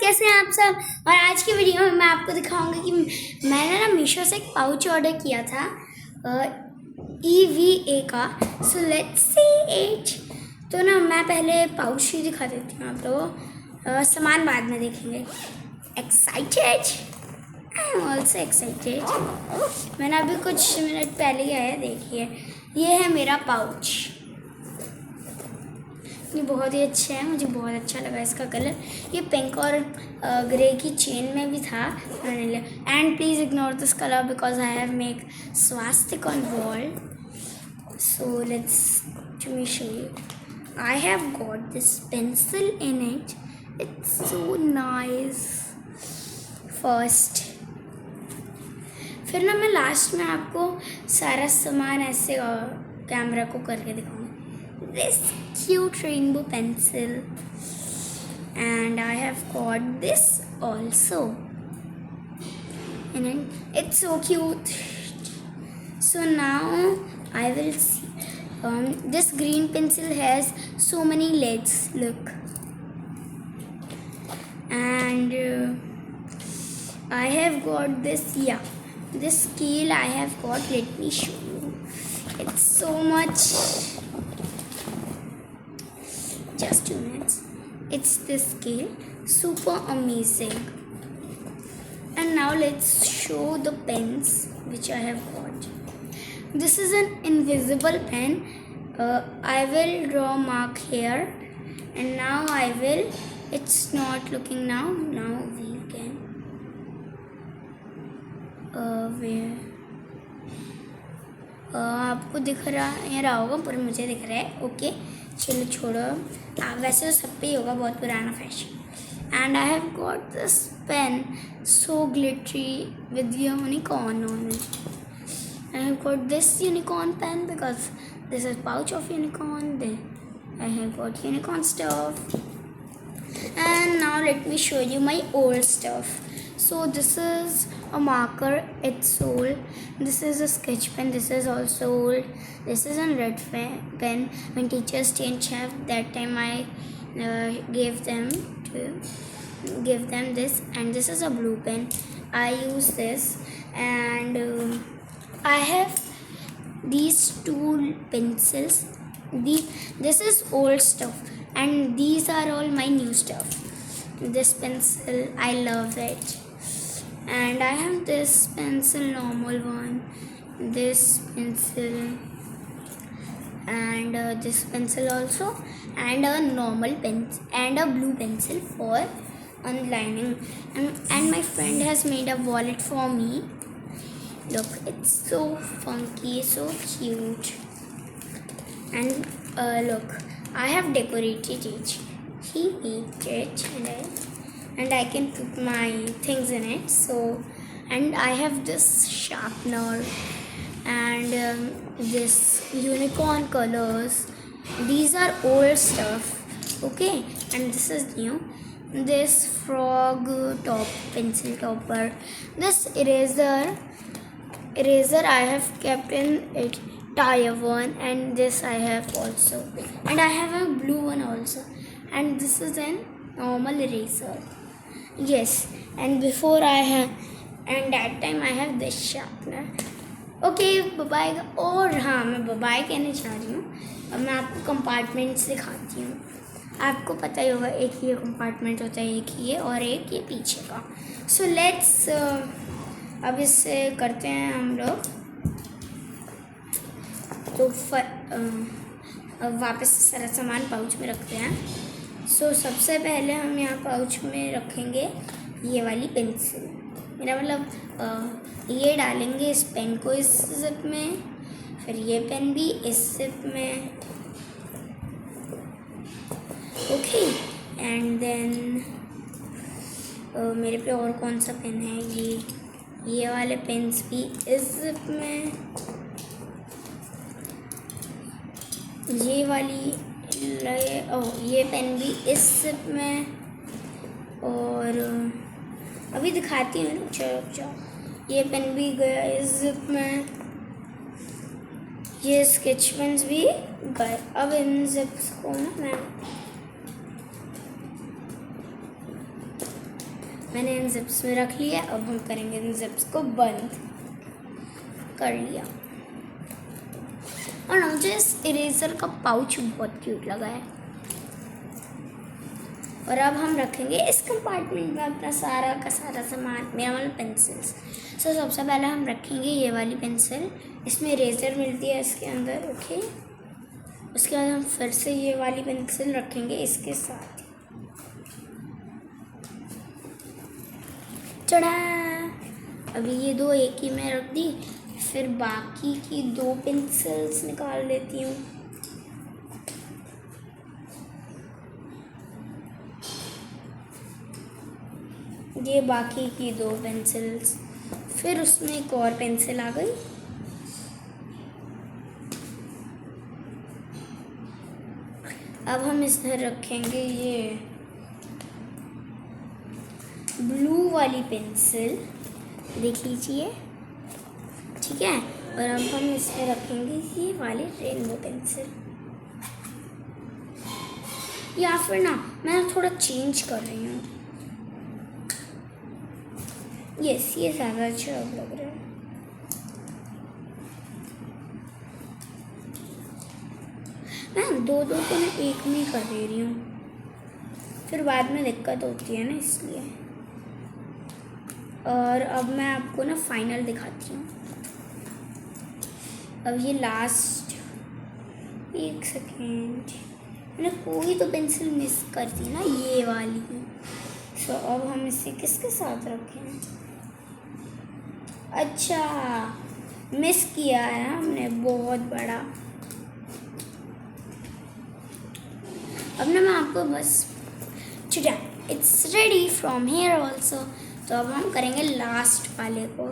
कैसे हैं आप सब। और आज की वीडियो में मैं आपको दिखाऊंगी कि मैंने ना मीशो से एक पाउच ऑर्डर किया था EVA का। So let's see it. तो ना मैं पहले पाउच ही दिखा देती हूँ आप लोगों, सामान बाद में देखेंगे। Excited, I am also excited. मैंने अभी कुछ मिनट पहले ही आया, देखिए ये है मेरा पाउच। ये बहुत ही अच्छा है, मुझे बहुत अच्छा लगा इसका कलर। ये पिंक और ग्रे की चेन में भी था मैंने लिया। And please ignore this colour because I have make swastika on wall. So let's me show you. I have got this pencil in it. It's so nice. First, फिर ना मैं लास्ट में आपको सारा सामान ऐसे कैमरा को करके दिखाऊंगी। This cute rainbow pencil, and I have got this also, and it's so cute. So now I will see. This green pencil has so many legs, look, and I have got this. Yeah, this scale I have got. Let me show you. It's so much. Just 2 minutes. It's this scale, super amazing. And now let's show the pens which I have got. This is an invisible pen. I will draw mark here, and now I will. It's not looking now. Now we can. Where? आपको दिख रहा होगा, पर मुझे दिख रहा है। Okay, चलो छोड़ो। वैसे तो सब पे ही होगा, बहुत पुराना fashion. And I have got this pen so glittery with unicorn on it. I have got this unicorn pen because this is pouch of unicorn. Then I have got unicorn stuff. And now let me show you my old stuff. So this is a marker, it's old. This is a sketch pen, this is also old. This is a red pen. When teachers didn't have that time, I gave them this. And this is a blue pen. I use this. And I have these two pencils. This is old stuff, and these are all my new stuff. This pencil, I love it. And I have this pencil, normal one, this pencil, and this pencil also, and a normal pencil, and a blue pencil for underlining. And my friend has made a wallet for me. Look, it's so funky, so cute. And look, I have decorated it. He made it, and I can put my things in it. So, and I have this sharpener, and this unicorn colors. These are old stuff, okay, and this is new. This frog top pencil topper. This eraser I have kept in it. Tire one, and this I have also, and I have a blue one also, and this is a normal eraser. Yes, and before I have, and that time I have this sharpener. Okay, bye. और हाँ, मैं bye कहने जा रही हूँ। अब मैं आपको कंपार्टमेंट्स दिखाती हूँ। आपको पता ही होगा, एक ये कंपार्टमेंट होता है, एक ये और एक ये पीछे का। सो लेट्स अब इससे करते हैं हम लोग। तो वापस सारा सामान पाउच में रखते हैं। सो सबसे पहले हम यहाँ पाउच में रखेंगे ये वाली पेंसिल। मेरा मतलब ये डालेंगे इस पेन को इस जिप में, फिर ये पेन भी इस जिप में। ओके, एंड देन मेरे पे और कौन सा पेन है, ये वाले पेन्स भी इस जिप में, ये वाली ये पेन भी इस जिप में। और अभी दिखाती हूँ, चलो ये पेन भी गया इस जिप में, ये स्केच पेन्स भी गए। अब इन जिप्स को ना मैं मैंने इन जिप्स में रख लिया। अब हम करेंगे इन जिप्स को बंद। कर लिया। और मुझे इस इरेजर का पाउच बहुत क्यूट लगा है। और अब हम रखेंगे इस कंपार्टमेंट में अपना सारा का सारा सामान, मेरा मतलब पेंसिल्स। सो सबसे पहले हम रखेंगे ये वाली पेंसिल, इसमें इरेजर मिलती है इसके अंदर, ओके। उसके बाद हम फिर से ये वाली पेंसिल रखेंगे इसके साथ। चढ़ा। अभी ये दो एक ही में रख दी, फिर बाकी की दो पेंसिल्स निकाल लेती हूँ। ये बाकी की दो पेंसिल्स, फिर उसमें एक और पेंसिल आ गई। अब हम इधर रखेंगे ये ब्लू वाली पेंसिल, देख लीजिए, ठीक है। और अब हम इसमें रखेंगे ये वाली रेनबो पेंसिल। या फिर ना मैं थोड़ा चेंज कर रही हूँ। यस, ये ज़्यादा अच्छा लग रहा है। मैं दो दो को मैं एक में कर दे रही हूँ, फिर बाद में दिक्कत होती है ना, इसलिए। और अब मैं आपको ना फाइनल दिखाती हूँ। अब ये लास्ट, एक सेकेंड, मैंने कोई तो पेंसिल मिस कर दी ना, ये वाली। सो अब हम इसे किसके साथ रखें? अच्छा, मिस किया है हमने बहुत बड़ा। अब ना मैं आपको बस चुटा, it's ready from here also. तो अब हम करेंगे लास्ट वाले को,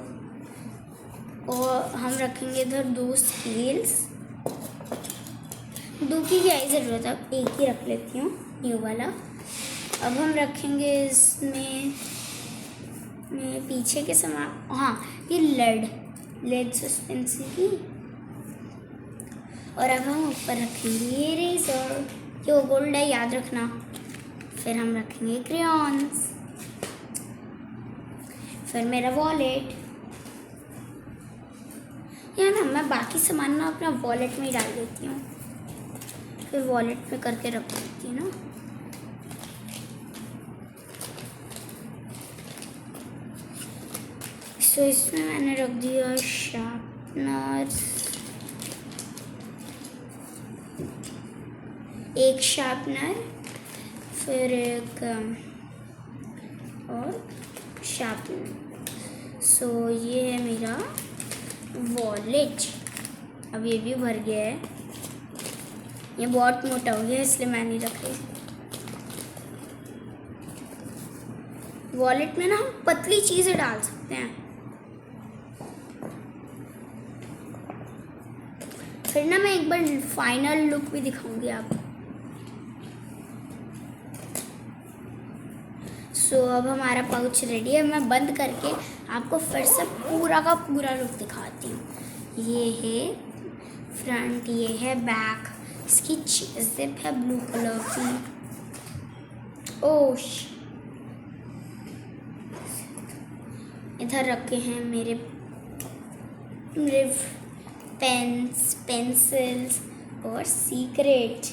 और हम रखेंगे इधर दो स्केल्स। दो की क्या ही ज़रूरत है, एक ही रख लेती हूँ, न्यू वाला। अब हम रखेंगे इसमें पीछे के सामान, हाँ, ये लेड सस्पेंस की। और अब हम ऊपर रखेंगे ये इरेजर, जो गोल्ड है, याद रखना। फिर हम रखेंगे क्रेयॉन्स, फिर मेरा वॉलेट। या ना मैं बाकी सामान ना अपना वॉलेट में ही डाल देती हूँ, फिर वॉलेट में करके रख देती हूँ ना। तो इसमें मैंने रख दिया शार्पनर, एक शार्पनर, फिर एक और शार्पनर। सो ये है मेरा वॉलेट। अब ये भी भर गया है, ये बहुत मोटा हो गया इसलिए मैं नहीं रख रही। वॉलेट में ना हम पतली चीज़ें डाल सकते हैं। फिर ना मैं एक बार फाइनल लुक भी दिखाऊंगी आपको। सो अब हमारा पाउच रेडी है। मैं बंद करके आपको फिर से पूरा का पूरा लुक दिखाती हूँ। ये है फ्रंट, ये है बैक, इसकी जिप है ब्लू कलर की। ओह, इधर रखे हैं मेरे पेन्स, पेंसिल्स और सीक्रेट।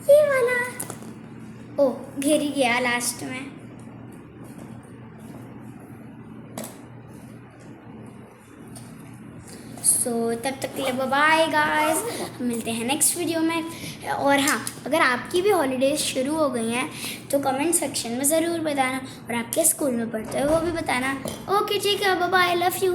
ये वाला ओ घिर गया लास्ट में। सो तब तक के लिए बाय गाइस, मिलते हैं नेक्स्ट वीडियो में। और हाँ, अगर आपकी भी हॉलीडेज शुरू हो गई हैं तो कमेंट सेक्शन में ज़रूर बताना, और आपके स्कूल में पढ़ते हो वो भी बताना। ओके, ठीक है, बाय बाय, लव यू।